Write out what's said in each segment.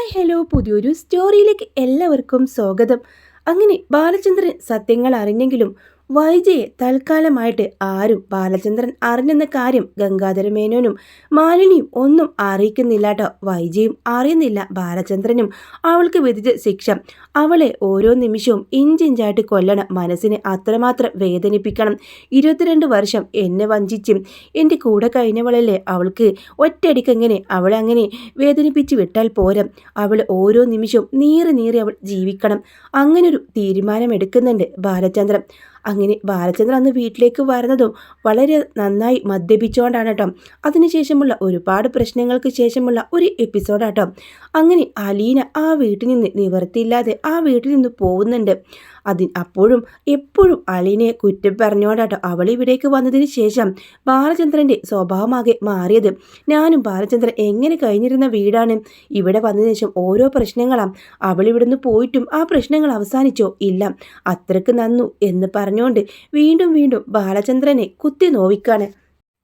Hi hello പുതിയൊരു സ്റ്റോറിയിലേക്ക് എല്ലാവർക്കും സ്വാഗതം. അങ്ങനെ ബാലചന്ദ്രൻ സത്യങ്ങൾ അറിഞ്ഞെങ്കിലും വൈജയെ തൽക്കാലമായിട്ട് ആരും ബാലചന്ദ്രൻ അറിഞ്ഞെന്ന കാര്യം ഗംഗാധര മേനോനും മാലിനിയും ഒന്നും അറിയിക്കുന്നില്ല കേട്ടോ. വൈജയും അറിയുന്നില്ല ബാലചന്ദ്രനും അവൾക്ക് വിധിച്ച ശിക്ഷ. അവളെ ഓരോ നിമിഷവും ഇഞ്ചിഞ്ചായിട്ട് കൊല്ലണം. മനസ്സിനെ അത്രമാത്രം വേദനിപ്പിക്കണം. 22 വർഷം എന്നെ വഞ്ചിച്ചും എൻ്റെ കൂടെ കഴിഞ്ഞവളല്ലേ, അവൾക്ക് ഒറ്റയടിക്കെങ്ങനെ അവളെ അങ്ങനെ വേദനിപ്പിച്ച് വിട്ടാൽ പോരാ. അവൾ ഓരോ നിമിഷവും നീറി നീറി അവൾ ജീവിക്കണം. അങ്ങനൊരു തീരുമാനമെടുക്കുന്നുണ്ട് ബാലചന്ദ്രൻ. അങ്ങനെ ബാലചന്ദ്രൻ അന്ന് വീട്ടിലേക്ക് വരുന്നതും വളരെ നന്നായി മദ്യപിച്ചുകൊണ്ടാണ് കേട്ടോ. അതിനുശേഷമുള്ള ഒരുപാട് പ്രശ്നങ്ങൾക്ക് ശേഷമുള്ള ഒരു എപ്പിസോഡാട്ടോ. അങ്ങനെ അലീന ആ വീട്ടിൽ നിന്ന് നിവർത്തിയില്ലാതെ ആ വീട്ടിൽ നിന്ന് പോകുന്നുണ്ട്. അപ്പോഴും എപ്പോഴും അലീനയെ കുറ്റം പറഞ്ഞുകൊണ്ടാട്ടോ അവൾ ഇവിടേക്ക് വന്നതിന് ശേഷം ബാലചന്ദ്രൻ്റെ സ്വഭാവമാകെ മാറിയത്. ഞാനും ബാലചന്ദ്രൻ എങ്ങനെ കഴിഞ്ഞിരുന്ന വീടാണ്, ഇവിടെ വന്നതിന് ശേഷം ഓരോ പ്രശ്നങ്ങളാണ്. അവൾ ഇവിടുന്ന് പോയിട്ടും ആ പ്രശ്നങ്ങൾ അവസാനിച്ചോ? ഇല്ല, അത്രക്ക് നന്നു എന്ന് പറഞ്ഞുകൊണ്ട് വീണ്ടും വീണ്ടും ബാലചന്ദ്രനെ കുത്തി നോവിക്കാണ്.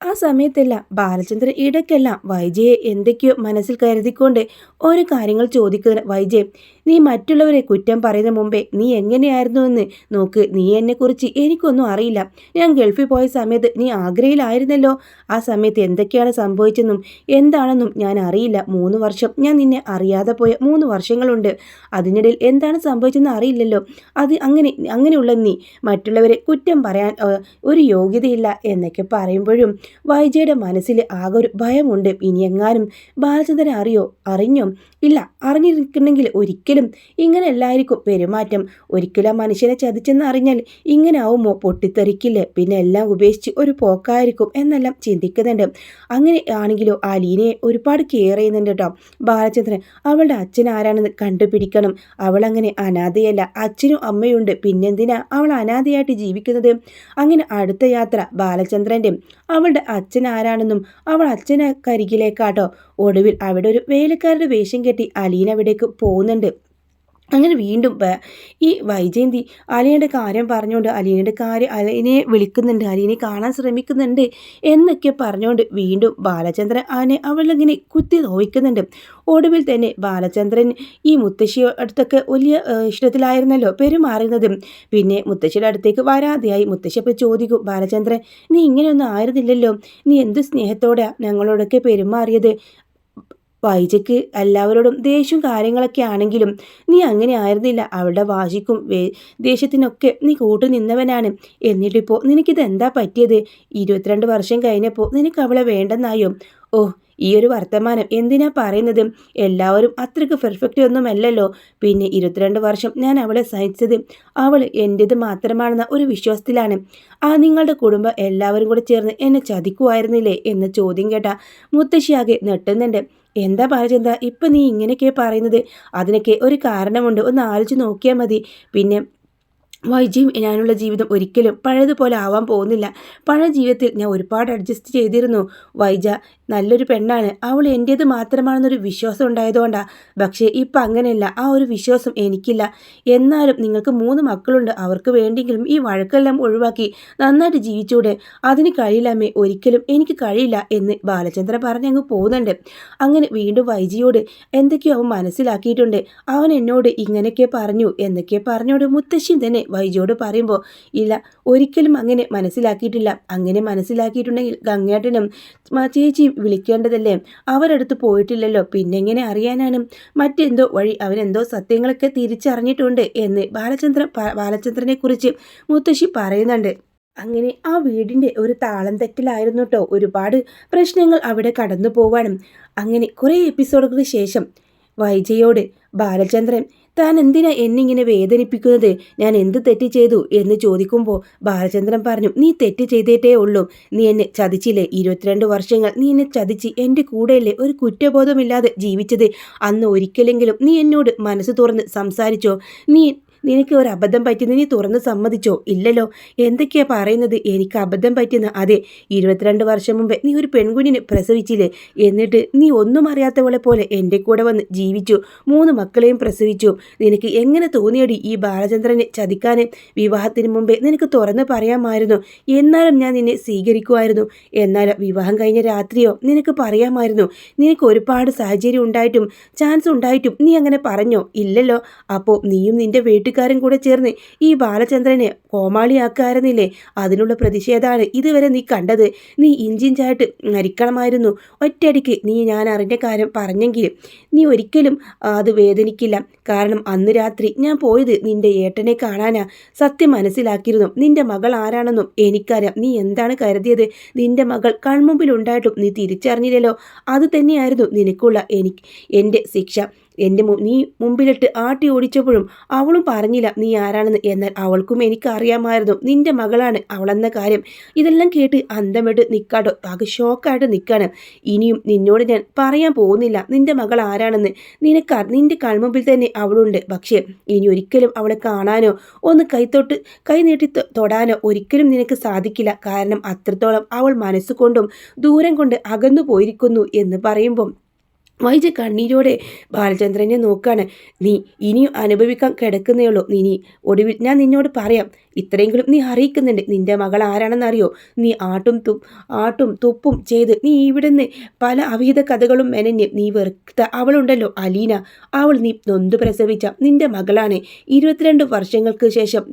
ആ സമയത്തെല്ലാം ബാലചന്ദ്രൻ ഇടയ്ക്കെല്ലാം വൈജയെ എന്തൊക്കെയോ മനസ്സിൽ കരുതിക്കൊണ്ട് ഓരോ കാര്യങ്ങൾ ചോദിക്കുന്ന. വൈജയ്, നീ മറ്റുള്ളവരെ കുറ്റം പറയുന്ന മുമ്പേ നീ എങ്ങനെയായിരുന്നു എന്ന് നോക്ക്. നീ എന്നെക്കുറിച്ച് എനിക്കൊന്നും അറിയില്ല. ഞാൻ ഗൾഫിൽ പോയ സമയത്ത് നീ ആഗ്രയിലായിരുന്നല്ലോ. ആ സമയത്ത് എന്തൊക്കെയാണ് സംഭവിച്ചെന്നും എന്താണെന്നും ഞാൻ അറിയില്ല. 3 വർഷം ഞാൻ നിന്നെ അറിയാതെ പോയ 3 വർഷങ്ങളുണ്ട്. അതിനിടയിൽ എന്താണ് സംഭവിച്ചെന്ന് അറിയില്ലല്ലോ. അത് അങ്ങനെയുള്ള നീ മറ്റുള്ളവരെ കുറ്റം പറയാൻ ഒരു യോഗ്യതയില്ല എന്നൊക്കെ പറയുമ്പോഴും വൈജയുടെ മനസ്സിൽ ആകെ ഒരു ഭയമുണ്ട്. ഇനിയെങ്ങാനും ബാലചന്ദ്രൻ അറിഞ്ഞോ? ഇല്ല, അറിഞ്ഞിരിക്കണമെങ്കിൽ ഒരിക്കലും ഇങ്ങനെ എല്ലാവർക്കും പെരുമാറ്റം. ഒരിക്കലും ആ മനുഷ്യനെ ചതിച്ചെന്ന് അറിഞ്ഞാൽ ഇങ്ങനെ ആവുമോ? പൊട്ടിത്തെറിക്കില്ലേ? പിന്നെ എല്ലാം ഉപേക്ഷിച്ച് ഒരു പോക്കായിരിക്കും എന്നെല്ലാം ചിന്തിക്കുന്നുണ്ട്. അങ്ങനെ ആണെങ്കിലോ ആ ലീനയെ ഒരുപാട് കെയർ ചെയ്യുന്നുണ്ട് കേട്ടോ ബാലചന്ദ്രൻ. അവളുടെ അച്ഛൻ ആരാണെന്ന് കണ്ടുപിടിക്കണം. അവളങ്ങനെ അനാഥയല്ല, അച്ഛനും അമ്മയുണ്ട്. പിന്നെന്തിനാ അവൾ അനാഥയായിട്ട് ജീവിക്കുന്നത്? അങ്ങനെ അടുത്ത യാത്ര ബാലചന്ദ്രൻ്റെ അവളുടെ അച്ഛൻ ആരാണെന്നും അവൾ അച്ഛനെ കരികിലേക്കാട്ടോ. ഒടുവിൽ അവിടെ ഒരു വേലക്കാരുടെ വേഷം കെട്ടി അലീന അവിടേക്ക് പോകുന്നുണ്ട്. അങ്ങനെ വീണ്ടും ഈ വൈജയന്തി അലീനയുടെ കാര്യം പറഞ്ഞുകൊണ്ട് അലീനയെ വിളിക്കുന്നുണ്ട്, അലീനയെ കാണാൻ ശ്രമിക്കുന്നുണ്ട് എന്നൊക്കെ പറഞ്ഞുകൊണ്ട് വീണ്ടും ബാലചന്ദ്രൻ അവളിങ്ങനെ കുത്തി നോവിക്കുന്നുണ്ട്. ഒടുവിൽ തന്നെ ബാലചന്ദ്രൻ ഈ മുത്തശ്ശിയുടെ അടുത്തൊക്കെ വലിയ ഇഷ്ടത്തിലായിരുന്നല്ലോ പെരുമാറുന്നത്. പിന്നെ മുത്തശ്ശിയുടെ അടുത്തേക്ക് വരാതെയായി. മുത്തശ്ശി അപ്പോൾ ചോദിക്കും, ബാലചന്ദ്രൻ, നീ ഇങ്ങനെയൊന്നും ആയിരുന്നില്ലല്ലോ, നീ എന്ത് സ്നേഹത്തോടെയാണ് ഞങ്ങളോടൊക്കെ പെരുമാറിയത്. വൈജയ്ക്ക് എല്ലാവരോടും ദേഷ്യവും കാര്യങ്ങളൊക്കെ ആണെങ്കിലും നീ അങ്ങനെ ആയിരുന്നില്ല. അവളുടെ വാശിക്കും ദേഷ്യത്തിനൊക്കെ നീ കൂട്ടു നിന്നവനാണ്. എന്നിട്ടിപ്പോൾ നിനക്കിത് എന്താ പറ്റിയത്? 22 വർഷം കഴിഞ്ഞപ്പോൾ നിനക്ക് അവളെ വേണ്ടെന്നായോ? ഓ, ഈ ഒരു വർത്തമാനം എന്തിനാ പറയുന്നത്? എല്ലാവരും അത്രയ്ക്ക് പെർഫെക്റ്റ് ഒന്നുമല്ലല്ലോ. പിന്നെ 22 വർഷം ഞാൻ അവളെ സഹിച്ചത് അവൾ എൻ്റേത് മാത്രമാണെന്ന ഒരു വിശ്വാസത്തിലാണ്. നിങ്ങളുടെ കുടുംബം എല്ലാവരും കൂടെ ചേർന്ന് എന്നെ ചതിക്കുമായിരുന്നില്ലേ എന്ന ചോദ്യം കേട്ട മുത്തശ്ശിയാകെ നെട്ടുന്നുണ്ട്. എന്താ ബാലചന്ദ്ര ഇപ്പം നീ ഇങ്ങനെയൊക്കെ പറയുന്നത്? അതിനൊക്കെ ഒരു കാരണമുണ്ട്, ഒന്ന് ആലോചിച്ച് നോക്കിയാൽ മതി. പിന്നെ വൈജയും ഞാനുള്ള ജീവിതം ഒരിക്കലും പഴയതുപോലെ ആവാൻ പോകുന്നില്ല. പഴയ ജീവിതത്തിൽ ഞാൻ ഒരുപാട് അഡ്ജസ്റ്റ് ചെയ്തിരുന്നു. വൈജ നല്ലൊരു പെണ്ണാണ്, അവൾ എൻ്റേത് മാത്രമാണെന്നൊരു വിശ്വാസം ഉണ്ടായതുകൊണ്ടാണ്. പക്ഷേ ഇപ്പം അങ്ങനെയല്ല, ആ ഒരു വിശ്വാസം എനിക്കില്ല. എന്നാലും നിങ്ങൾക്ക് 3 മക്കളുണ്ട്, അവർക്ക് വേണ്ടിയെങ്കിലും ഈ വഴക്കെല്ലാം ഒഴിവാക്കി നന്നായിട്ട് ജീവിച്ചൂടെ? അതിന് കഴിയില്ലമ്മേ, ഒരിക്കലും എനിക്ക് കഴിയില്ല എന്ന് ബാലചന്ദ്രൻ പറഞ്ഞങ്ങ് പോകുന്നുണ്ട്. അങ്ങനെ വീണ്ടും വൈജയോട് എന്തൊക്കെയോ അവൻ മനസ്സിലാക്കിയിട്ടുണ്ട്. അവൻ എന്നോട് ഇങ്ങനെയൊക്കെ പറഞ്ഞു എന്നൊക്കെ പറഞ്ഞോട് മുത്തശ്ശിയും തന്നെ വൈജയോട് പറയുമ്പോൾ, ഇല്ല, ഒരിക്കലും അങ്ങനെ മനസ്സിലാക്കിയിട്ടില്ല. അങ്ങനെ മനസ്സിലാക്കിയിട്ടുണ്ടെങ്കിൽ ഗംഗേട്ടനും ചേച്ചിയും വിളിക്കേണ്ടതല്ലേ? അവരടുത്ത് പോയിട്ടില്ലല്ലോ, പിന്നെങ്ങനെ അറിയാനാണ്? മറ്റെന്തോ വഴി അവനെന്തോ സത്യങ്ങളൊക്കെ തിരിച്ചറിഞ്ഞിട്ടുണ്ട് എന്ന് ബാലചന്ദ്രനെ കുറിച്ച് മുത്തശ്ശി പറയുന്നുണ്ട്. അങ്ങനെ ആ വീടിൻ്റെ ഒരു താളം തെറ്റിലായിരുന്നു കേട്ടോ ഒരുപാട് പ്രശ്നങ്ങൾ അവിടെ കടന്നു പോവാനും. അങ്ങനെ കുറേ എപ്പിസോഡുകൾക്ക് ശേഷം വൈജയോട് ബാലചന്ദ്രൻ, താൻ എന്തിനാ എന്നിങ്ങനെ വേദനിപ്പിക്കുന്നത്? ഞാൻ എന്ത് തെറ്റ് ചെയ്തു എന്ന് ചോദിക്കുമ്പോൾ ബാലചന്ദ്രൻ പറഞ്ഞു, നീ തെറ്റ് ചെയ്തേട്ടേ ഉള്ളൂ. നീ എന്നെ ചതിച്ചില്ലേ? 22 വർഷങ്ങൾ നീ എന്നെ ചതിച്ച് എൻ്റെ കൂടെയല്ലേ ഒരു കുറ്റബോധമില്ലാതെ ജീവിച്ചത്? അന്ന് ഒരിക്കലെങ്കിലും നീ എന്നോട് മനസ്സ് തുറന്ന് സംസാരിച്ചോ? നീ നിനക്ക് ഒരു അബദ്ധം പറ്റിയെന്ന് നീ തുറന്ന് സമ്മതിച്ചോ? ഇല്ലല്ലോ. എന്തൊക്കെയാ പറയുന്നത്? എനിക്ക് അബദ്ധം പറ്റിയെന്ന്? അതെ, 22 വർഷം മുമ്പേ നീ ഒരു പെൺകുഞ്ഞിനെ പ്രസവിച്ചില്ലേ? എന്നിട്ട് നീ ഒന്നും അറിയാത്തവളെ പോലെ എൻ്റെ കൂടെ വന്ന് ജീവിച്ചു. 3 മക്കളെയും പ്രസവിച്ചു. നിനക്ക് എങ്ങനെ തോന്നിയടി ഈ ബാലചന്ദ്രനെ ചതിക്കാന്? വിവാഹത്തിന് മുമ്പേ നിനക്ക് തുറന്ന് പറയാമായിരുന്നു. എന്നാലും ഞാൻ നിന്നെ സ്വീകരിക്കുമായിരുന്നു. എന്നാലും വിവാഹം കഴിഞ്ഞ രാത്രിയോ നിനക്ക് പറയാമായിരുന്നു. നിനക്ക് ഒരുപാട് സാഹചര്യം ഉണ്ടായിട്ടും ചാൻസ് ഉണ്ടായിട്ടും നീ അങ്ങനെ പറഞ്ഞോ? ഇല്ലല്ലോ. അപ്പോൾ നീയും നിന്റെ വീട്ടുകാരും കൂടെ ചേർന്ന് ഈ ബാലചന്ദ്രനെ കോമാളിയാക്കായിരുന്നില്ലേ? അതിനുള്ള പ്രതിഷേധമാണ് ഇതുവരെ നീ കണ്ടത്. നീ ഇഞ്ചിഞ്ചായിട്ട് മരിക്കണമായിരുന്നു. ഒറ്റയടിക്ക് നീ ഞാൻ അറിഞ്ഞ കാര്യം പറഞ്ഞെങ്കിൽ നീ ഒരിക്കലും അത് വേദനിക്കില്ല. കാരണം അന്ന് രാത്രി ഞാൻ പോയത് നിന്റെ ഏട്ടനെ കാണാനാ. സത്യം മനസ്സിലാക്കിയിരുന്നു. നിന്റെ മകൾ ആരാണെന്നും എനിക്കറിയാം. നീ എന്താണ് കരുതിയത്? നിന്റെ മകൾ കൺമുമ്പിലുണ്ടായിട്ടും നീ തിരിച്ചറിഞ്ഞില്ലല്ലോ. അത് തന്നെയായിരുന്നു നിനക്കുള്ള എൻ്റെ ശിക്ഷ. നീ മുമ്പിലിട്ട് ആട്ടി ഓടിച്ചപ്പോഴും അവളും പറഞ്ഞില്ല നീ ആരാണെന്ന്. എന്നാൽ അവൾക്കും എനിക്കറിയാമായിരുന്നു നിന്റെ മകളാണ് അവളെന്ന കാര്യം. ഇതെല്ലാം കേട്ട് അന്തമിട്ട് നിൽക്കാട്ടോ. ആകെ ഷോക്കായിട്ട് നിൽക്കാണ്. ഇനിയും നിന്നോട് ഞാൻ പറയാൻ പോകുന്നില്ല നിന്റെ മകൾ ആരാണെന്ന്. നിന്റെ കൺമുമ്പിൽ തന്നെ അവളുണ്ട്. പക്ഷേ ഇനി ഒരിക്കലും അവളെ കാണാനോ ഒന്ന് കൈ നീട്ടി തൊടാനോ ഒരിക്കലും നിനക്ക് സാധിക്കില്ല. കാരണം അത്രത്തോളം അവൾ മനസ്സുകൊണ്ടും ദൂരം കൊണ്ട് അകന്നു പോയിരിക്കുന്നു എന്ന് പറയുമ്പം വൈജ കണ്ണീരോടെ ബാലചന്ദ്രനെ നോക്കാണ്. നീ ഇനിയും അനുഭവിക്കാൻ കിടക്കുന്നേയുള്ളൂ. ഒടുവിൽ ഞാൻ നിന്നോട് പറയാം. ഇത്രയെങ്കിലും നീ അറിയിക്കുന്നുണ്ട്. നിന്റെ മകൾ ആരാണെന്നറിയോ? നീ ആട്ടും തുപ്പും ചെയ്ത് നീ ഇവിടുന്ന് പല അവിഹിത കഥകളും മെനഞ്ഞ് നീ വെറുത്ത അവളുണ്ടല്ലോ അലീന, അവൾ നീ നൊന്ത് പ്രസവിച്ച നിന്റെ മകളാണ്. 22 വർഷങ്ങൾക്ക് ശേഷം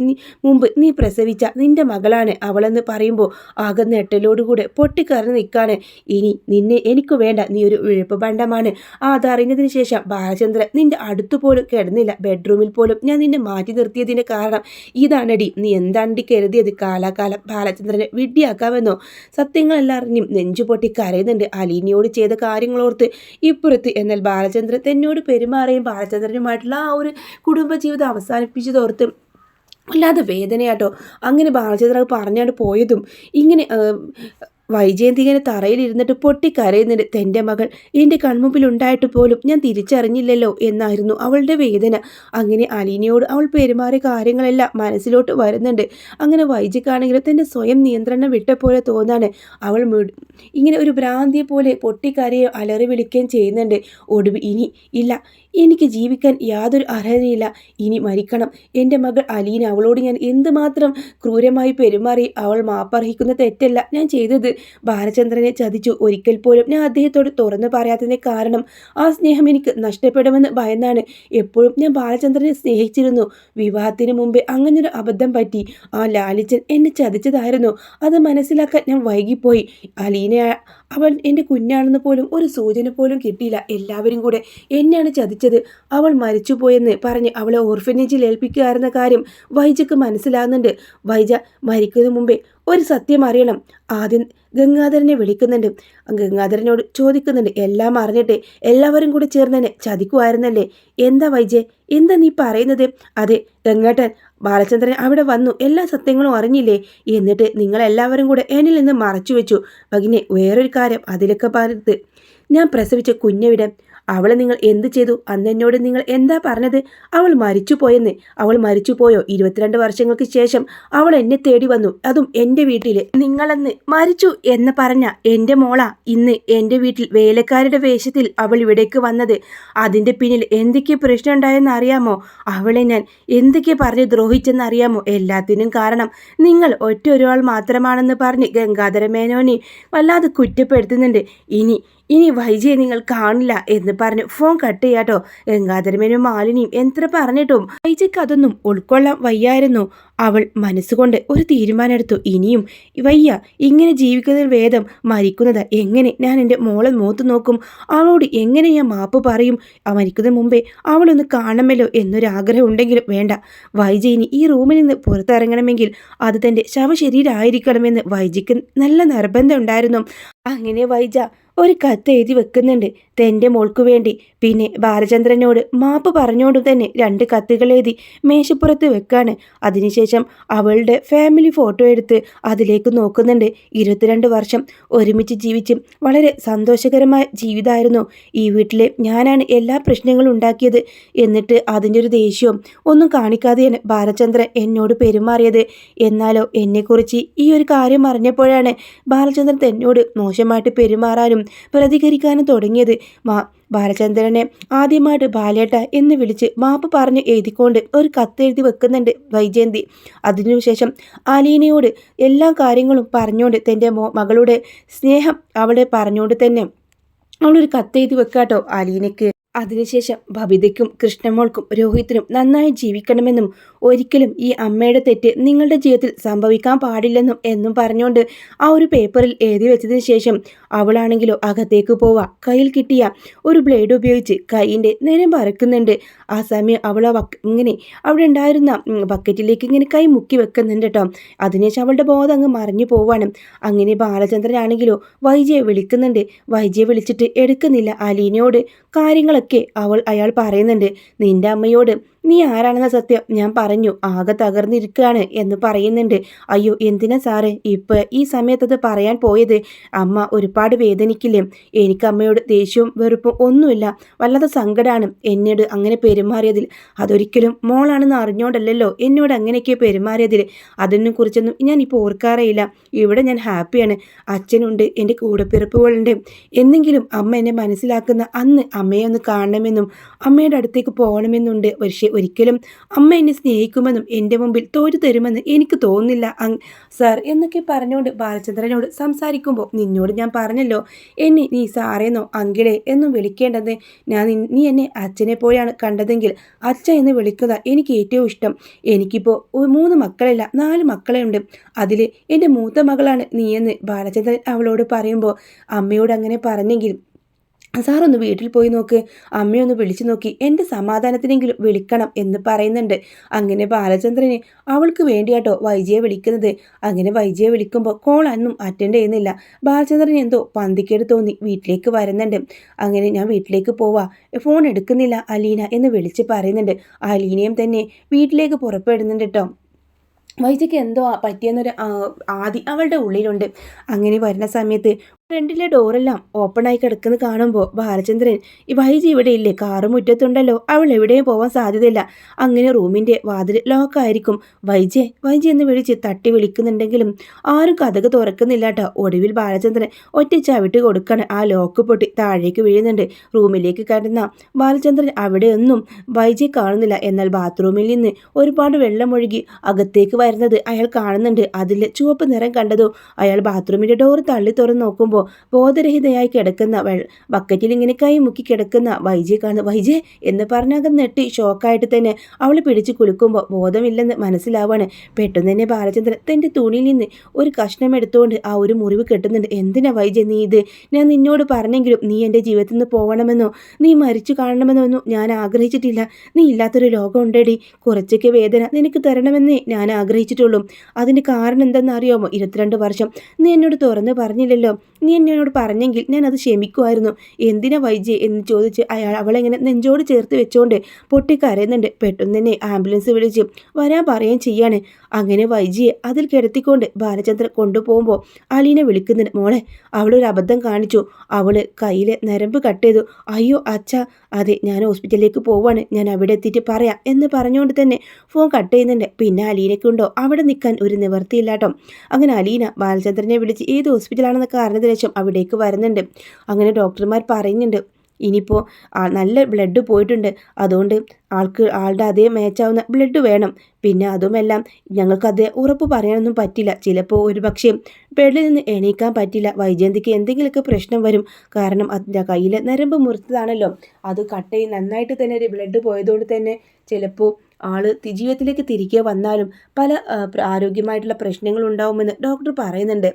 മുമ്പ് നീ പ്രസവിച്ച നിന്റെ മകളാണ് അവളെന്ന് പറയുമ്പോൾ ആകെ നെട്ടലോടുകൂടെ പൊട്ടിക്കറന്ന് നിൽക്കാണ്. ഇനി നിന്നെ എനിക്ക് വേണ്ട. നീ ഒരു ഉഴപ്പ് ബണ്ടമാണ്. അതറിഞ്ഞതിന് ശേഷം ബാലചന്ദ്രൻ നിന്റെ അടുത്തു പോലും കിടന്നില്ല. ബെഡ്റൂമിൽ പോലും ഞാൻ നിന്നെ മാറ്റി നിർത്തിയതിന് കാരണം ഇതാണടി. നീ എന്താണ്ടി കരുതിയത്? കാലാകാലം ബാലചന്ദ്രനെ വിഡ്ഢിയാക്കാമെന്നോ? സത്യങ്ങളെല്ലാം അറിഞ്ഞും നെഞ്ചുപൊട്ടി കരയുന്നുണ്ട് അലീനയോട് ചെയ്ത കാര്യങ്ങളോർത്ത് ഇപ്പുറത്ത്. എന്നാൽ ബാലചന്ദ്രൻ തന്നോട് പെരുമാറിയും ബാലചന്ദ്രനുമായിട്ടുള്ള ആ ഒരു കുടുംബജീവിതം അവസാനിപ്പിച്ചതോർത്ത് വല്ലാതെ വേദനയാട്ടോ. അങ്ങനെ ബാലചന്ദ്രൻ പറഞ്ഞാണ് പോയതും ഇങ്ങനെ വൈജയന്തി ഇങ്ങനെ തറയിലിരുന്നിട്ട് പൊട്ടിക്കരയുന്നുണ്ട്. തൻ്റെ മകൾ എൻ്റെ കൺമുമ്പിൽ ഉണ്ടായിട്ട് പോലും ഞാൻ തിരിച്ചറിഞ്ഞില്ലല്ലോ എന്നായിരുന്നു അവളുടെ വേദന. അങ്ങനെ അലീനയോട് അവൾ പെരുമാറിയ കാര്യങ്ങളെല്ലാം മനസ്സിലോട്ട് വരുന്നുണ്ട്. അങ്ങനെ വൈജയ്ക്കാണെങ്കിലും തൻ്റെ സ്വയം നിയന്ത്രണം വിട്ട പോലെ തോന്നാണ്. അവൾ ഇങ്ങനെ ഒരു ഭ്രാന്തിയെ പോലെ പൊട്ടിക്കരയോ അലറി വിളിക്കുകയും ചെയ്യുന്നുണ്ട്. ഒടുവിൽ ഇനി ഇല്ല, എനിക്ക് ജീവിക്കാൻ യാതൊരു അർഹതയില്ല. ഇനി മരിക്കണം. എൻ്റെ മകൾ അലീന, അവളോട് ഞാൻ എന്തുമാത്രം ക്രൂരമായി പെരുമാറി. അവൾ മാപ്പർഹിക്കുന്ന തെറ്റല്ല ഞാൻ ചെയ്തത്. ബാലചന്ദ്രനെ ചതിച്ചു. ഒരിക്കൽ പോലും ഞാൻ അദ്ദേഹത്തോട് തുറന്നു പറയാത്തതിന് കാരണം ആ സ്നേഹം എനിക്ക് നഷ്ടപ്പെടുമെന്ന് ഭയന്നാണ്. എപ്പോഴും ഞാൻ ബാലചന്ദ്രനെ സ്നേഹിച്ചിരുന്നു. വിവാഹത്തിന് മുമ്പേ അങ്ങനൊരു അബദ്ധം പറ്റി. ആ ലാലിച്ചൻ എന്നെ ചതിച്ചതായിരുന്നു. അത് മനസ്സിലാക്കാൻ ഞാൻ വൈകിപ്പോയി. അലീന അവൾ എൻ്റെ കുഞ്ഞാണെന്ന് പോലും ഒരു സൂചന പോലും കിട്ടിയില്ല. എല്ലാവരും കൂടെ എന്നെയാണ് ചതിച്ചത്. അവൾ മരിച്ചുപോയെന്ന് പറഞ്ഞ് അവളെ ഓർഫനേജിൽ ഏൽപ്പിക്കുകയായിരുന്ന കാര്യം വൈജയ്ക്ക് മനസ്സിലാകുന്നുണ്ട്. വൈജ മരിക്കുന്നതിന് മുമ്പേ ഒരു സത്യം അറിയണം. ആദ്യം ഗംഗാധരനെ വിളിക്കുന്നുണ്ട്. ഗംഗാധരനോട് ചോദിക്കുന്നുണ്ട്. എല്ലാം അറിഞ്ഞിട്ട് എല്ലാവരും കൂടെ ചേർന്നെന്നെ ചതിക്കുമായിരുന്നല്ലേ? എന്താ വൈജെ, എന്താ നീ പറയുന്നത്? അതെ ഗംഗാട്ടൻ, ബാലചന്ദ്രൻ അവിടെ വന്നു. എല്ലാ സത്യങ്ങളും അറിഞ്ഞില്ലേ? എന്നിട്ട് നിങ്ങളെല്ലാവരും കൂടെ എന്നിൽ നിന്ന് മറച്ചു വെച്ചു. ഭഗിനെ, വേറൊരു കാര്യം അതിലൊക്കെ പറഞ്ഞത്, ഞാൻ പ്രസവിച്ച കുഞ്ഞെവിടെ? അവളെ നിങ്ങൾ എന്ത് ചെയ്തു? അന്ന് എന്നോട് നിങ്ങൾ എന്താ പറഞ്ഞത്? അവൾ മരിച്ചുപോയെന്ന്. അവൾ മരിച്ചുപോയോ? 22 വർഷങ്ങൾക്ക് ശേഷം അവൾ എന്നെ തേടി വന്നു, അതും എൻ്റെ വീട്ടിൽ. നിങ്ങളന്ന് മരിച്ചു എന്ന് പറഞ്ഞ എൻ്റെ മോള ഇന്ന് എൻ്റെ വീട്ടിൽ വേലക്കാരുടെ വേഷത്തിൽ അവൾ ഇവിടേക്ക് വന്നത്. അതിൻ്റെ പിന്നിൽ എന്തൊക്കെ പ്രശ്നം ഉണ്ടായെന്ന് അറിയാമോ? അവളെ ഞാൻ എന്തൊക്കെ പറഞ്ഞ് ദ്രോഹിച്ചെന്ന് അറിയാമോ? എല്ലാത്തിനും കാരണം നിങ്ങൾ ഒരാൾ മാത്രമാണെന്ന് പറഞ്ഞ് ഗംഗാധര മേനോനെ വല്ലാതെ കുറ്റപ്പെടുത്തുന്നുണ്ട്. ഇനി വൈജയെ നിങ്ങൾ കാണില്ല എന്ന് പറഞ്ഞ് ഫോൺ കട്ട് ചെയ്യാട്ടോ. ഗംഗാധരമേനും മാലിനിയും എത്ര പറഞ്ഞിട്ടും വൈജയ്ക്ക് അതൊന്നും ഉൾക്കൊള്ളാൻ വയ്യായിരുന്നു. അവൾ മനസ്സുകൊണ്ട് ഒരു തീരുമാനമെടുത്തു. ഇനിയും വയ്യ, ഇങ്ങനെ ജീവിക്കുന്നതിൽ ഭേദം മരിക്കുന്നത്. എങ്ങനെ ഞാൻ എൻ്റെ മോളെ മോത്ത് നോക്കും? അവളോട് എങ്ങനെ ഞാൻ മാപ്പ് പറയും? മരിക്കുന്നതിന് മുമ്പേ അവളൊന്ന് കാണണമല്ലോ എന്നൊരാഗ്രഹം ഉണ്ടെങ്കിലും വേണ്ട. വൈജ ഇനി ഈ റൂമിൽ നിന്ന് പുറത്തിറങ്ങണമെങ്കിൽ അത് തൻ്റെ ശവശരീരമായിരിക്കണമെന്ന് വൈജയ്ക്ക് നല്ല നിർബന്ധം ഉണ്ടായിരുന്നു. അങ്ങനെ വൈജ ഒരു കത്ത് എഴുതി വെക്കുന്നുണ്ട് തൻ്റെ മോൾക്ക് വേണ്ടി. പിന്നെ ബാലചന്ദ്രനോട് മാപ്പ് പറഞ്ഞുകൊണ്ട് തന്നെ 2 കത്തുകൾ എഴുതി മേശപ്പുറത്ത് വെക്കാണ്. അതിനുശേഷം അതിനുശേഷം അവളുടെ ഫാമിലി ഫോട്ടോ എടുത്ത് അതിലേക്ക് നോക്കുന്നുണ്ട്. 22 വർഷം ഒരുമിച്ച് ജീവിച്ച് വളരെ സന്തോഷകരമായ ജീവിതമായിരുന്നു ഈ വീട്ടിലെ. ഞാനാണ് എല്ലാ പ്രശ്നങ്ങളും ഉണ്ടാക്കിയത്. എന്നിട്ട് അതിൻ്റെ ഒരു ദേഷ്യവും ഒന്നും കാണിക്കാതെയാണ് ബാലചന്ദ്രൻ എന്നോട് പെരുമാറിയത്. എന്നാലോ എന്നെക്കുറിച്ച് ഈ ഒരു കാര്യം അറിഞ്ഞപ്പോഴാണ് ബാലചന്ദ്രൻ എന്നോട് മോശമായിട്ട് പെരുമാറാനും പ്രതികരിക്കാനും തുടങ്ങിയത്. ബാലചന്ദ്രനെ ആദ്യമായിട്ട് ബാലേട്ട എന്ന് വിളിച്ച് മാപ്പ് പറഞ്ഞ് എഴുതിക്കൊണ്ട് ഒരു കത്തെഴുതി വെക്കുന്നുണ്ട് വൈജയന്തി. അതിനുശേഷം അലീനയോട് എല്ലാ കാര്യങ്ങളും പറഞ്ഞുകൊണ്ട് തൻ്റെ മകളുടെ സ്നേഹം അവളെ പറഞ്ഞുകൊണ്ട് തന്നെ അവളൊരു കത്തെഴുതി വെക്കാട്ടോ അലീനയ്ക്ക്. അതിനുശേഷം ബബിതയ്ക്കും കൃഷ്ണമോൾക്കും രോഹിത്തിനും നന്നായി ജീവിക്കണമെന്നും ഒരിക്കലും ഈ അമ്മയുടെ തെറ്റ് നിങ്ങളുടെ ജീവിതത്തിൽ സംഭവിക്കാൻ പാടില്ലെന്നും എന്നും പറഞ്ഞുകൊണ്ട് ആ ഒരു പേപ്പറിൽ എഴുതി വെച്ചതിന് ശേഷം അവളാണെങ്കിലോ അകത്തേക്ക് പോവാ. കയ്യിൽ കിട്ടിയ ഒരു ബ്ലേഡ് ഉപയോഗിച്ച് കൈയിൻ്റെ നിരമ്പ് അരക്കുന്നുണ്ട്. ആ സമയം അവൾ ഇങ്ങനെ അവിടെ ഉണ്ടായിരുന്ന ബക്കറ്റിലേക്ക് ഇങ്ങനെ കൈ മുക്കി വെക്കുന്നുണ്ട് കേട്ടോ. അതിനുശേഷം അവളുടെ ബോധം അങ്ങ് മറിഞ്ഞു പോവാണ്. അങ്ങനെ ബാലചന്ദ്രനാണെങ്കിലോ വൈജയെ വിളിക്കുന്നുണ്ട്. വൈജയെ വിളിച്ചിട്ട് എടുക്കുന്നില്ല. അലീനയോട് കാര്യങ്ങളൊക്കെ അയാൾ പറയുന്നുണ്ട്. നിന്റെ അമ്മയോട് നീ ആരാണെന്ന സത്യം ഞാൻ പറഞ്ഞു, ആകെ തകർന്നിരിക്കുകയാണ് എന്ന് പറയുന്നുണ്ട്. അയ്യോ എന്തിനാ സാറേ ഇപ്പം ഈ സമയത്തത് പറയാൻ പോയത്? അമ്മ ഒരുപാട് വേദനിക്കില്ലേ? എനിക്ക് അമ്മയോട് ദേഷ്യവും വെറുപ്പും ഒന്നുമില്ല. വല്ലാതെ സങ്കടമാണ് എന്നോട് അങ്ങനെ പെരുമാറിയതിൽ. അതൊരിക്കലും മോളാണെന്ന് അറിഞ്ഞോണ്ടല്ലോ എന്നോട് അങ്ങനെയൊക്കെ പെരുമാറിയതിൽ. അതിനെ കുറിച്ചൊന്നും ഞാൻ ഇപ്പോൾ ഓർക്കാറേയില്ല. ഇവിടെ ഞാൻ ഹാപ്പിയാണ്. അച്ഛനുണ്ട്, എൻ്റെ കൂടപ്പിറപ്പുകളുണ്ട്. എന്നെങ്കിലും അമ്മ എന്നെ മനസ്സിലാക്കുന്ന അന്ന് അമ്മയെ ഒന്ന് കാണണമെന്നും അമ്മയുടെ അടുത്തേക്ക് പോകണമെന്നുണ്ട്. പക്ഷേ ഒരിക്കലും അമ്മ എന്നെ സ്നേഹിക്കുമെന്നും എൻ്റെ മുമ്പിൽ തോറ്റു തരുമെന്ന് എനിക്ക് തോന്നുന്നില്ല സാർ എന്നൊക്കെ പറഞ്ഞുകൊണ്ട് ബാലചന്ദ്രനോട് സംസാരിക്കുമ്പോൾ, നിന്നോട് ഞാൻ പറഞ്ഞല്ലോ എന്നെ നീ സാറേന്നോ അങ്കിളെ എന്നും വിളിക്കേണ്ടത്. നീ എന്നെ അച്ഛനെ പോലെയാണ് കണ്ടതെങ്കിൽ അച്ഛ എന്ന് വിളിക്കുക എനിക്ക് ഏറ്റവും ഇഷ്ടം. എനിക്കിപ്പോൾ 3 മക്കളല്ല 4 മക്കളെ ഉണ്ട്. അതിൽ എൻ്റെ മൂത്ത മകളാണ് നീയെന്ന് ബാലചന്ദ്രൻ അവളോട് പറയുമ്പോൾ, അമ്മയോട് അങ്ങനെ പറഞ്ഞെങ്കിൽ സാറൊന്ന് വീട്ടിൽ പോയി നോക്ക്, അമ്മയൊന്ന് വിളിച്ചു നോക്കി എൻ്റെ സമാധാനത്തിനെങ്കിലും വിളിക്കണം എന്ന് പറയുന്നുണ്ട്. അങ്ങനെ ബാലചന്ദ്രന് അവൾക്ക് വേണ്ടിയാട്ടോ വൈജയെ വിളിക്കുന്നത്. അങ്ങനെ വൈജയെ വിളിക്കുമ്പോൾ കോൾ ഒന്നും അറ്റൻഡ് ചെയ്യുന്നില്ല. ബാലചന്ദ്രൻ എന്തോ പന്തിക്കേട് തോന്നി വീട്ടിലേക്ക് വരുന്നുണ്ട്. അങ്ങനെ ഞാൻ വീട്ടിലേക്ക് പോവാ, ഫോൺ എടുക്കുന്നില്ല അലീന എന്ന് വിളിച്ച് പറയുന്നുണ്ട്. അലീനയും തന്നെ വീട്ടിലേക്ക് പുറപ്പെടുന്നുണ്ട് കേട്ടോ. വൈജയ്ക്ക് എന്തോ പറ്റിയെന്നൊരു അവളുടെ ഉള്ളിലുണ്ട്. അങ്ങനെ വരുന്ന സമയത്ത് ഫ്രണ്ടിലെ ഡോറെല്ലാം ഓപ്പണായി കിടക്കുന്നത് കാണുമ്പോൾ ബാലചന്ദ്രൻ, ഈ വൈജി ഇവിടെ ഇല്ലേ, കാറ് മുറ്റത്തുണ്ടല്ലോ, അവൾ എവിടെയും പോകാൻ സാധ്യതയില്ല. അങ്ങനെ റൂമിൻ്റെ വാതിൽ ലോക്കായിരിക്കും. വൈജെ വൈജി എന്ന് വിളിച്ച് തട്ടി വിളിക്കുന്നുണ്ടെങ്കിലും ആരും കതക് തുറക്കുന്നില്ല കേട്ടോ. ഒടുവിൽ ബാലചന്ദ്രൻ ഒറ്റ ചവിട്ട് കൊടുക്കാണ്. ആ ലോക്ക് പൊട്ടി താഴേക്ക് വീഴുന്നുണ്ട്. റൂമിലേക്ക് കടന്ന ബാലചന്ദ്രൻ അവിടെയൊന്നും വൈജി കാണുന്നില്ല. എന്നാൽ ബാത്റൂമിൽ നിന്ന് ഒരുപാട് വെള്ളമൊഴുകി അകത്തേക്ക് വരുന്നത് അയാൾ കാണുന്നുണ്ട്. അതിൽ ചുവപ്പ് നിറം കണ്ടതോ അയാൾ ബാത്റൂമിൻ്റെ ഡോർ തള്ളി തുറന്ന് നോക്കുമ്പോൾ ബോധരഹിതയായി കിടക്കുന്ന ബക്കറ്റിൽ ഇങ്ങനെ കൈ മുക്കി കിടക്കുന്ന വൈജയെ കാണുന്നു. വൈജെ എന്ന് പറഞ്ഞാൽ നെട്ടി ഷോക്കായിട്ട് തന്നെ അവൾ പിടിച്ച് കുലുക്കുമ്പോൾ ബോധമില്ലെന്ന് മനസ്സിലാവാണ്. പെട്ടെന്ന് തന്നെ ബാലചന്ദ്രൻ തൻ്റെ തുണിയിൽ നിന്ന് ഒരു കഷ്ണം എടുത്തുകൊണ്ട് ആ ഒരു മുറിവ് കെട്ടുന്നുണ്ട്. എന്തിനാ വൈജെ നീ ഇത്? ഞാൻ നിന്നോട് പറഞ്ഞെങ്കിലും നീ എൻ്റെ ജീവിതത്തിൽ നിന്ന് പോകണമെന്നോ നീ മരിച്ചു കാണണമെന്നോ ഞാൻ ആഗ്രഹിച്ചിട്ടില്ല. നീ ഇല്ലാത്തൊരു ലോകം ഉണ്ടേടി. കുറച്ചൊക്കെ വേദന നിനക്ക് തരണമെന്നേ ഞാൻ ആഗ്രഹിച്ചിട്ടുള്ളൂ. അതിൻ്റെ കാരണം എന്തെന്നറിയാമോ? 22 വർഷം നീ എന്നോട് തുറന്ന് പറഞ്ഞില്ലല്ലോ. നീ എന്നോട് പറഞ്ഞെങ്കിൽ ഞാൻ അത് ക്ഷമിക്കുമായിരുന്നു. എന്തിനാ വൈജി എന്ന് ചോദിച്ച് അവളെങ്ങനെ നെഞ്ചോട് ചേർത്ത് വെച്ചുകൊണ്ട് പൊട്ടിക്കരയുന്നുണ്ട്. പെട്ടെന്ന് തന്നെ ആംബുലൻസ് വിളിച്ച് വരാൻ പറയുകയും ചെയ്യാണ്. അങ്ങനെ വൈജിയെ അതിൽ കിടത്തിക്കൊണ്ട് ബാലചന്ദ്രൻ കൊണ്ടുപോകുമ്പോൾ അലീനെ വിളിക്കുന്നുണ്ട്. മോളെ അവളൊരു അബദ്ധം കാണിച്ചു, അവൾ കയ്യിലെ നരമ്പ് കട്ട് ചെയ്തു. അയ്യോ അച്ഛ, അതെ ഞാൻ ഹോസ്പിറ്റലിലേക്ക് പോവാണ്, ഞാൻ അവിടെ എത്തിയിട്ട് പറയാം എന്ന് പറഞ്ഞുകൊണ്ട് തന്നെ ഫോൺ കട്ട് ചെയ്യുന്നുണ്ട്. പിന്നെ അലീനയ്ക്കുണ്ടോ അവിടെ നിൽക്കാൻ ഒരു നിവർത്തിയില്ലാട്ടോ. അങ്ങനെ അലീന ബാലചന്ദ്രനെ വിളിച്ച് ഏത് ഹോസ്പിറ്റലാണെന്നൊക്കെ അറിഞ്ഞതിന് ശേഷം അവിടേക്ക് വരുന്നുണ്ട്. അങ്ങനെ ഡോക്ടർമാർ പറയുന്നുണ്ട്, ഇനിയിപ്പോൾ നല്ല ബ്ലഡ് പോയിട്ടുണ്ട്, അതുകൊണ്ട് ആളുടെ അതേ മാച്ചാവുന്ന ബ്ലഡ് വേണം. പിന്നെ അതുമെല്ലാം ഞങ്ങൾക്കത് ഉറപ്പ് പറയാനൊന്നും പറ്റില്ല. ചിലപ്പോൾ ഒരു പക്ഷേ ബെഡിൽ നിന്ന് എണീക്കാൻ പറ്റില്ല. വൈജയന്തിക്ക് എന്തെങ്കിലുമൊക്കെ പ്രശ്നം വരും. കാരണം അതിൻ്റെ കയ്യിൽ നരമ്പ് മുറിച്ചതാണല്ലോ, അത് കട്ട് നന്നായിട്ട് തന്നെ ഒരു ബ്ലഡ് പോയതുകൊണ്ട് തന്നെ ചിലപ്പോൾ ജീവിതത്തിലേക്ക് തിരികെ വന്നാലും പല ആരോഗ്യമായിട്ടുള്ള പ്രശ്നങ്ങളുണ്ടാവുമെന്ന് ഡോക്ടർ പറയുന്നുണ്ട്.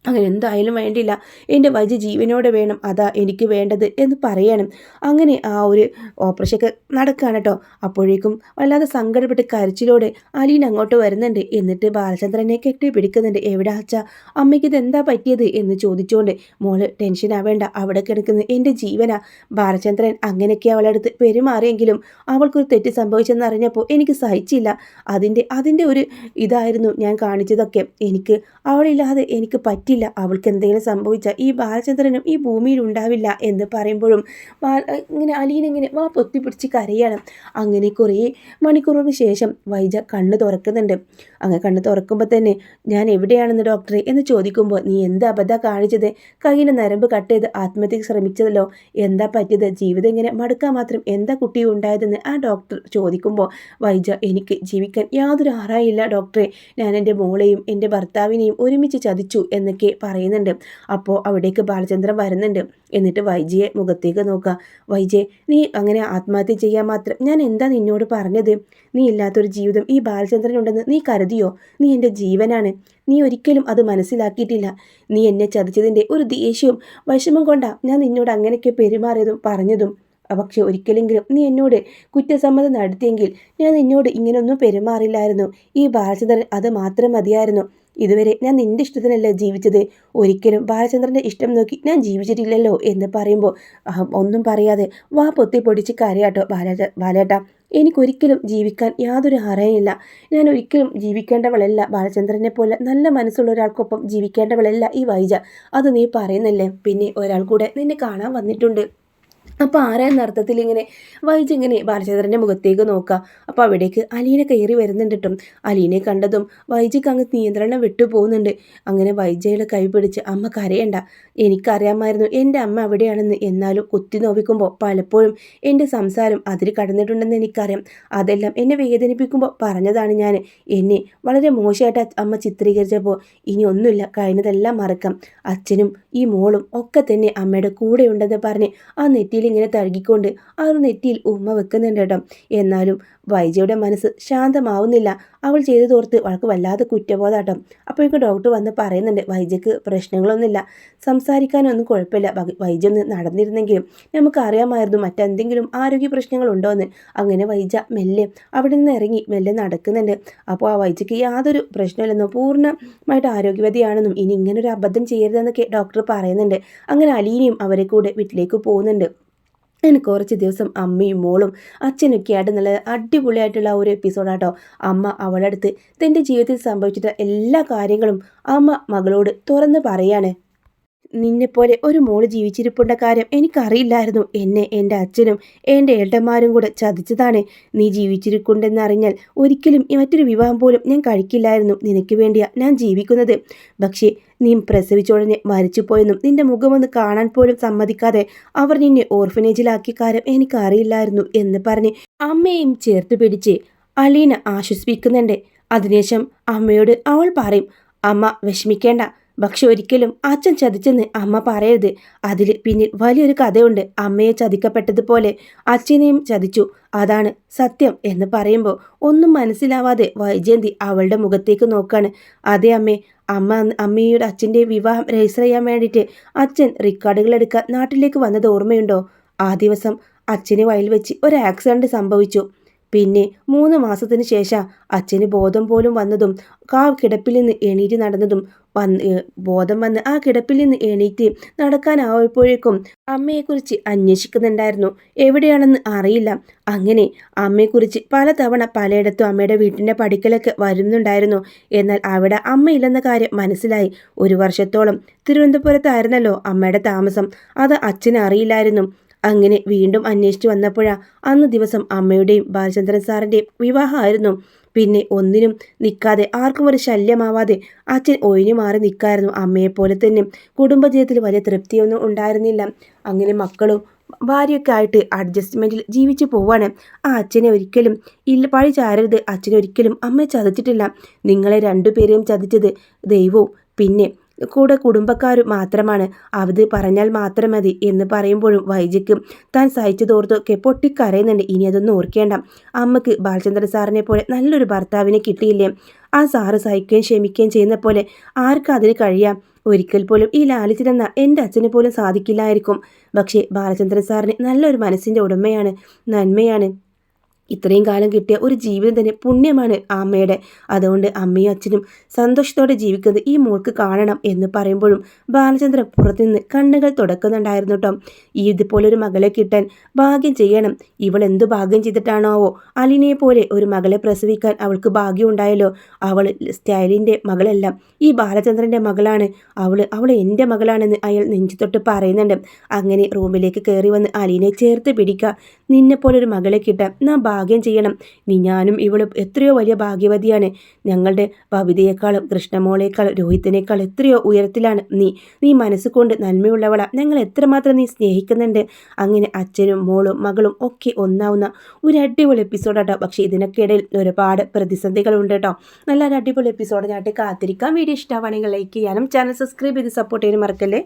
അങ്ങനെ എന്തായാലും വേണ്ടില്ല, എൻ്റെ വൈദ്യ ജീവനോടെ വേണം, അതാ എനിക്ക് വേണ്ടത് എന്ന് പറയണം. അങ്ങനെ ആ ഒരു ഓപ്പറേഷനൊക്കെ നടക്കുകയാണ് കേട്ടോ. അപ്പോഴേക്കും വല്ലാതെ സങ്കടപ്പെട്ട് കരച്ചിലോടെ അലീന അങ്ങോട്ട് വരുന്നുണ്ട്. എന്നിട്ട് ബാലചന്ദ്രനെ കെട്ടി പിടിക്കുന്നുണ്ട്. എവിടെ അച്ഛാ, അമ്മയ്ക്ക് ഇതെന്താ പറ്റിയത് എന്ന് ചോദിച്ചുകൊണ്ട്. മോള് ടെൻഷൻ ആവേണ്ട, അവിടെ കിടക്കുന്നത് എൻ്റെ ജീവനാ. ബാലചന്ദ്രൻ അങ്ങനെയൊക്കെ അവളുടെ അടുത്ത് പെരുമാറിയെങ്കിലും അവൾക്കൊരു തെറ്റ് സംഭവിച്ചെന്ന് അറിഞ്ഞപ്പോൾ എനിക്ക് സഹിച്ചില്ല. അതിൻ്റെ ഒരു ഇതായിരുന്നു ഞാൻ കാണിച്ചതൊക്കെ. എനിക്ക് അവളില്ലാതെ എനിക്ക് പറ്റില്ല. അവൾക്ക് എന്തെങ്കിലും സംഭവിച്ചാൽ ഈ ബാലചന്ദ്രനും ഈ ഭൂമിയിൽ ഉണ്ടാവില്ല എന്ന് പറയുമ്പോഴും ഇങ്ങനെ അലീന ഇങ്ങനെ വാ പൊത്തിപ്പിടിച്ച് കരയാണ്. അങ്ങനെ കുറേ മണിക്കൂറുകൾക്ക് ശേഷം വൈജ കണ്ണ് തുറക്കുന്നുണ്ട്. അങ്ങനെ കണ്ണ് തുറക്കുമ്പോൾ തന്നെ ഞാൻ എവിടെയാണെന്ന് ഡോക്ടറെ എന്ന് ചോദിക്കുമ്പോൾ, നീ എന്ത് അബദ്ധം കാണിച്ചത്? കയ്യിലെ നരമ്പ് കട്ട് ചെയ്ത് ആത്മഹത്യക്ക് ശ്രമിച്ചതല്ലോ, എന്താ പറ്റിയത്? ജീവിതം ഇങ്ങനെ മടുക്കാൻ മാത്രം എന്താ കുട്ടി ഉണ്ടായതെന്ന് ആ ഡോക്ടർ ചോദിക്കുമ്പോൾ വൈജ, എനിക്ക് ജീവിക്കാൻ യാതൊരു ആറായില്ല ഡോക്ടറെ. ഞാൻ എൻ്റെ മോളെയും എൻ്റെ ഭർത്താവിനെയും ഒരുമിച്ച് ചതിച്ചു എന്നൊക്കെ പറയുന്നുണ്ട്. അപ്പോൾ അവിടേക്ക് ബാലചന്ദ്രൻ വരുന്നുണ്ട്. എന്നിട്ട് വൈജയെ മുഖത്തേക്ക് നോക്കുക. വൈജയെ, നീ അങ്ങനെ ആത്മഹത്യ ചെയ്യാൻ മാത്രം ഞാൻ എന്താ നിന്നോട് പറഞ്ഞത്? നീ ഇല്ലാത്തൊരു ജീവിതം ഈ ബാലചന്ദ്രനുണ്ടെന്ന് നീ കരുതിയോ? നീ എൻ്റെ ജീവനാണ്. നീ ഒരിക്കലും അത് മനസ്സിലാക്കിയിട്ടില്ല. നീ എന്നെ ചതിച്ചതിൻ്റെ ഒരു ദേഷ്യവും വിഷമം കൊണ്ടാ ഞാൻ നിന്നോട് അങ്ങനെയൊക്കെ പെരുമാറിയതും പറഞ്ഞതും. പക്ഷെ ഒരിക്കലെങ്കിലും നീ എന്നോട് കുറ്റസമ്മതം നടത്തിയെങ്കിൽ ഞാൻ നിന്നോട് ഇങ്ങനെയൊന്നും പെരുമാറില്ലായിരുന്നു. ഈ ബാലചന്ദ്രൻ അത് മാത്രം മതിയായിരുന്നു. ഇതുവരെ ഞാൻ നിന്റെ ഇഷ്ടത്തിനല്ല ജീവിച്ചത്. ഒരിക്കലും ബാലചന്ദ്രൻ്റെ ഇഷ്ടം നോക്കി ഞാൻ ജീവിച്ചിട്ടില്ലല്ലോ എന്ന് പറയുമ്പോൾ ഒന്നും പറയാതെ വാ പൊത്തി പൊടിച്ച് കരയാട്ടോ ബാലേട്ട. എനിക്കൊരിക്കലും ജീവിക്കാൻ യാതൊരു അർഹതയില്ല. ഞാൻ ഒരിക്കലും ജീവിക്കേണ്ടവളല്ല. ബാലചന്ദ്രനെ പോലെ നല്ല മനസ്സുള്ള ഒരാൾക്കൊപ്പം ജീവിക്കേണ്ടവളല്ല ഈ വൈജ. അത് നീ പറയുന്നില്ലേ? പിന്നെ ഒരാൾ കൂടെ നിന്നെ കാണാൻ വന്നിട്ടുണ്ട്. അപ്പോൾ ആരായെന്ന അർത്ഥത്തിൽ ഇങ്ങനെ വൈജ ഇങ്ങനെ ബാലചന്ദ്രൻ്റെ മുഖത്തേക്ക് നോക്കുക. അപ്പോൾ അവിടേക്ക് അലീന കയറി വരുന്നുണ്ട് കേട്ടോ. അലീനെ കണ്ടതും വൈജയ്ക്ക് അങ്ങ് നിയന്ത്രണം വിട്ടുപോകുന്നുണ്ട്. അങ്ങനെ വൈജയുടെ കൈ പിടിച്ച്, അമ്മ കരയണ്ട, എനിക്കറിയാമായിരുന്നു എൻ്റെ അമ്മ അവിടെയാണെന്ന്. എന്നാലും കുത്തി നോവിക്കുമ്പോൾ പലപ്പോഴും എൻ്റെ സംസാരം അതിൽ കടന്നിട്ടുണ്ടെന്ന് എനിക്കറിയാം. അതെല്ലാം എന്നെ വേദനിപ്പിക്കുമ്പോൾ പറഞ്ഞതാണ് ഞാൻ. എന്നെ വളരെ മോശമായിട്ട് അമ്മ ചിത്രീകരിച്ചപ്പോൾ ഇനി ഒന്നുമില്ല, കഴിഞ്ഞതെല്ലാം മറക്കാം. അച്ഛനും ഈ മോളും ഒക്കെ തന്നെ അമ്മയുടെ കൂടെ ഉണ്ടെന്ന് പറഞ്ഞ് ആ നെറ്റിയിൽ ഇങ്ങനെ തഴുകിക്കൊണ്ട് ആ ഒരു നെറ്റിയിൽ ഉമ്മ വെക്കുന്നുണ്ട് കേട്ടോ. എന്നാലും വൈജയുടെ മനസ്സ് ശാന്തമാവുന്നില്ല. അവൾ ചെയ്തതോർത്ത് അവൾക്ക് വല്ലാതെ കുറ്റബോധാട്ടോ. അപ്പോഴേക്കും ഡോക്ടർ വന്ന് പറയുന്നുണ്ട്, വൈജയ്ക്ക് പ്രശ്നങ്ങളൊന്നുമില്ല, സംസാരിക്കാനൊന്നും കുഴപ്പമില്ല. വൈജ ഒന്ന് നടന്നിരുന്നെങ്കിലും നമുക്ക് അറിയാമായിരുന്നു മറ്റെന്തെങ്കിലും ആരോഗ്യ പ്രശ്നങ്ങളുണ്ടോ എന്ന്. അങ്ങനെ വൈജ മെല്ലെ അവിടെ നിന്ന് ഇറങ്ങി മെല്ലെ നടക്കുന്നുണ്ട്. അപ്പോൾ ആ വൈജയ്ക്ക് യാതൊരു പ്രശ്നമില്ലെന്നോ പൂർണ്ണമായിട്ട് ആരോഗ്യവതിയാണെന്നും ഇനി ഇങ്ങനൊരു അബദ്ധം ചെയ്യരുതെന്നൊക്കെ ഡോക്ടർ പറയുന്നുണ്ട്. അങ്ങനെ അലീനയും അവരെ കൂടെ വീട്ടിലേക്ക് പോകുന്നുണ്ട്. അങ്ങനെ കുറച്ച് ദിവസം അമ്മയും മോളും അച്ഛനൊക്കെ ആയിട്ട് നല്ല അടിപൊളിയായിട്ടുള്ള ഒരു എപ്പിസോഡാട്ടോ. അമ്മ അവളുടെ അടുത്ത് തൻ്റെ ജീവിതത്തിൽ സംഭവിച്ചിട്ട എല്ലാ കാര്യങ്ങളും അമ്മ മകളോട് തുറന്ന് പറയാണ്. നിന്നെപ്പോലെ ഒരു മോള് ജീവിച്ചിരിപ്പുണ്ട കാര്യം എനിക്കറിയില്ലായിരുന്നു. എന്നെ എൻ്റെ അച്ഛനും എൻ്റെ ഏട്ടന്മാരും കൂടെ ചതിച്ചതാണ്. നീ ജീവിച്ചിരിക്കുണ്ടെന്നറിഞ്ഞാൽ ഒരിക്കലും മറ്റൊരു വിവാഹം പോലും ഞാൻ കഴിക്കില്ലായിരുന്നു. നിനക്ക് വേണ്ടിയാ ഞാൻ ജീവിക്കുന്നത്. പക്ഷേ നീ പ്രസവിച്ചുടനെ മരിച്ചുപോയെന്നും നിന്റെ മുഖമൊന്ന് കാണാൻ പോലും സമ്മതിക്കാതെ അവർ നിന്നെ ഓർഫനേജിലാക്കിയ കാര്യം എനിക്കറിയില്ലായിരുന്നു എന്ന് പറഞ്ഞ് അമ്മയും ചേർത്ത് പിടിച്ച് അലീന ആശ്വസിപ്പിക്കുന്നുണ്ട്. അതിനുശേഷം അമ്മയോട് അവൾ പറയും, അമ്മ വിഷമിക്കേണ്ട, പക്ഷെ ഒരിക്കലും അച്ഛൻ ചതിച്ചെന്ന് അമ്മ പറയരുത്. അതിൽ പിന്നിൽ വലിയൊരു കഥയുണ്ട്. അമ്മയെ ചതിക്കപ്പെട്ടതുപോലെ അച്ഛനെയും ചതിച്ചു, അതാണ് സത്യം എന്ന് പറയുമ്പോൾ ഒന്നും മനസ്സിലാവാതെ വൈജയന്തി അവളുടെ മുഖത്തേക്ക് നോക്കാണ്. അതേ അമ്മേ, അമ്മയുടെ അച്ഛൻ്റെ വിവാഹം രജിസ്റ്റർ ചെയ്യാൻ വേണ്ടിയിട്ട് അച്ഛൻ റെക്കോർഡുകൾ എടുക്കാൻ നാട്ടിലേക്ക് വന്നത് ഓർമ്മയുണ്ടോ? ആ ദിവസം അച്ഛന് വയലിൽ വെച്ച് ഒരു ആക്സിഡൻറ്റ് സംഭവിച്ചു. പിന്നെ 3 മാസത്തിന് ശേഷം അച്ഛന് ബോധം പോലും വന്നതും ആ കിടപ്പിൽ നിന്ന് എണീറ്റ് നടന്നതും ബോധം വന്ന് ആ കിടപ്പിൽ നിന്ന് എണീറ്റ് നടക്കാനായപ്പോഴേക്കും അമ്മയെക്കുറിച്ച് അന്വേഷിക്കുന്നുണ്ടായിരുന്നു. എവിടെയാണെന്ന് അറിയില്ല. അങ്ങനെ അമ്മയെക്കുറിച്ച് പലതവണ പലയിടത്തും അമ്മയുടെ വീട്ടിൻ്റെ പടിക്കലൊക്കെ വരുന്നുണ്ടായിരുന്നു. എന്നാൽ അവിടെ അമ്മയില്ലെന്ന കാര്യം മനസ്സിലായി. 1 വർഷത്തോളം തിരുവനന്തപുരത്തായിരുന്നല്ലോ അമ്മയുടെ താമസം. അത് അച്ഛന് അറിയില്ലായിരുന്നു. അങ്ങനെ വീണ്ടും അന്വേഷിച്ചു വന്നപ്പോഴാണ് അന്ന് ദിവസം അമ്മയുടെയും ബാലചന്ദ്രൻ സാറിൻ്റെയും വിവാഹമായിരുന്നു. പിന്നെ ഒന്നിനും നിൽക്കാതെ ആർക്കും ഒരു ശല്യമാവാതെ അച്ഛൻ ഒഴിഞ്ഞു മാറി നിൽക്കായിരുന്നു. അമ്മയെപ്പോലെ തന്നെ കുടുംബജീവിതത്തിൽ വലിയ തൃപ്തിയൊന്നും ഉണ്ടായിരുന്നില്ല. അങ്ങനെ മക്കളും ഭാര്യയൊക്കെ ആയിട്ട് അഡ്ജസ്റ്റ്മെൻറ്റിൽ ജീവിച്ചു പോവാണ്. ആ അച്ഛനെ ഒരിക്കലും പഴി ചാരരുത്. അച്ഛനൊരിക്കലും അമ്മയെ ചതിച്ചിട്ടില്ല. നിങ്ങളെ 2 പേരെയും ചതിച്ചത് ദൈവവും പിന്നെ കൂടെ കുടുംബക്കാരും മാത്രമാണ്. അത് പറഞ്ഞാൽ മാത്രം മതി എന്ന് പറയുമ്പോഴും വൈജയ്ക്കും താൻ സഹിച്ചതോർത്തൊക്കെ പൊട്ടിക്കരയുന്നുണ്ട്. ഇനി അതൊന്നും ഓർക്കേണ്ട. അമ്മക്ക് ബാലചന്ദ്രൻ സാറിനെ പോലെ നല്ലൊരു ഭർത്താവിനെ കിട്ടിയില്ലേ? ആ സാറ് സഹിക്കുകയും ക്ഷമിക്കുകയും ചെയ്യുന്ന പോലെ ആർക്കും അതിന് കഴിയാം? ഒരിക്കൽ പോലും ഈ ലാലിച്ചിനെന്ന എൻ്റെ അച്ഛന് പോലും സാധിക്കില്ലായിരിക്കും. പക്ഷേ ബാലചന്ദ്രൻ സാറിന് നല്ലൊരു മനസ്സിൻ്റെ ഉടമയാണ്, നന്മയാണ്. ഇത്രയും കാലം കിട്ടിയ ഒരു ജീവിതം തന്നെ പുണ്യമാണ് ആ അമ്മയുടെ. അതുകൊണ്ട് അമ്മയും അച്ഛനും സന്തോഷത്തോടെ ജീവിക്കുന്നത് ഈ മോൾക്ക് കാണണം എന്ന് പറയുമ്പോഴും ബാലചന്ദ്രൻ പുറത്തുനിന്ന് കണ്ണുകൾ തുടക്കുന്നുണ്ടായിരുന്നു കേട്ടോ. ഇതുപോലൊരു മകളെ കിട്ടാൻ ഭാഗ്യം ചെയ്യണം. ഇവൾ എന്തു ഭാഗ്യം ചെയ്തിട്ടാണാവോ അലിനെ പോലെ ഒരു മകളെ പ്രസവിക്കാൻ അവൾക്ക് ഭാഗ്യം ഉണ്ടായല്ലോ. അവൾ സ്റ്റൈലിൻ്റെ മകളല്ല, ഈ ബാലചന്ദ്രൻ്റെ മകളാണ്. അവൾ എൻ്റെ മകളാണെന്ന് അയാൾ നെഞ്ചുതൊട്ട് പറയുന്നുണ്ട്. അങ്ങനെ റൂമിലേക്ക് കയറി വന്ന് അലീനെ ചേർത്ത് പിടിക്കുക. നിന്നെപ്പോലൊരു മകളെ കിട്ടാൻ നാം ഭാഗ്യം ചെയ്യണം. ഞാനും ഇവളും എത്രയോ വലിയ ഭാഗ്യവതിയാണ്. ഞങ്ങളുടെ ഭവിതയേക്കാളും കൃഷ്ണമോളേക്കാളും രോഹിത്തിനേക്കാൾ എത്രയോ ഉയരത്തിലാണ് നീ മനസ്സുകൊണ്ട് നന്മയുള്ളവളാ. ഞങ്ങൾ എത്രമാത്രം നീ സ്നേഹിക്കുന്നുണ്ട്. അങ്ങനെ അച്ഛനും മോളും മകളും ഒക്കെ ഒന്നാവുന്ന ഒരു അടിപൊളി എപ്പിസോഡാട്ടോ. പക്ഷേ ഇതിനൊക്കെ ഇടയിൽ ഒരുപാട് പ്രതിസന്ധികളുണ്ട് കേട്ടോ. നല്ലൊരു അടിപൊളി എപ്പിസോഡ് ഞാട്ട് കാത്തിരിക്കാം. വീഡിയോ ഇഷ്ടമാണെങ്കിൽ ലൈക്ക് ചെയ്യാനും ചാനൽ സബ്സ്ക്രൈബ് ചെയ്ത് സപ്പോർട്ട് ചെയ്യാനും മറക്കല്ലേ.